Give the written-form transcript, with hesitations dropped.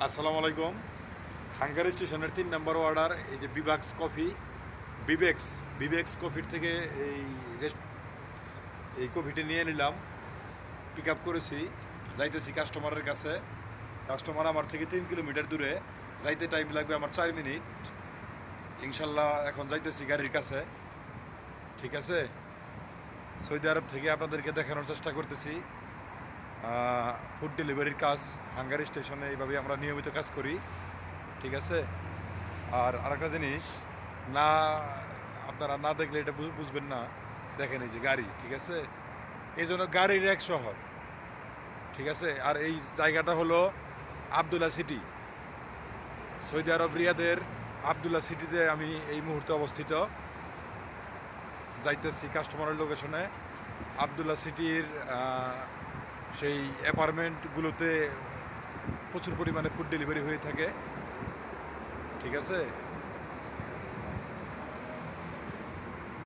আসসালামু আলাইকুম। হাঙ্গারি স্টেশনের ৩ নম্বর অর্ডার, এই যে বিবেক্স বিবেক্স কফির থেকে এই রেস্ট এই কফিটি নিয়ে নিলাম, পিক আপ করেছি, যাইতেছি কাস্টমারের কাছে। কাস্টমার আমার থেকে 3 কিলোমিটার দূরে, যাইতে টাইম লাগবে আমার 4 মিনিট। ইনশাল্লাহ এখন যাইতেছি গাড়ির কাছে। ঠিক আছে, সৌদি আরব থেকে আপনাদেরকে দেখানোর চেষ্টা করতেছি ফুড ডেলিভারির কাজ। হাঙ্গারি স্টেশনে এইভাবে আমরা নিয়মিত কাজ করি। ঠিক আছে, আর আরেকটা জিনিস, না আপনারা না দেখলে এটা বুঝবেন না। দেখেন এই যে গাড়ি, ঠিক আছে, এই জন্য গাড়ির এক শহর। ঠিক আছে, আর এই জায়গাটা হলো আবদুল্লা সিটি, সৌদি আরব রিয়াদের আবদুল্লা সিটিতে আমি এই মুহূর্তে অবস্থিত। যাইতেছি কাস্টমারের লোকেশনে। আবদুল্লা সিটির সেই অ্যাপার্টমেন্টগুলোতে প্রচুর পরিমাণে ফুড ডেলিভারি হয়ে থাকে। ঠিক আছে,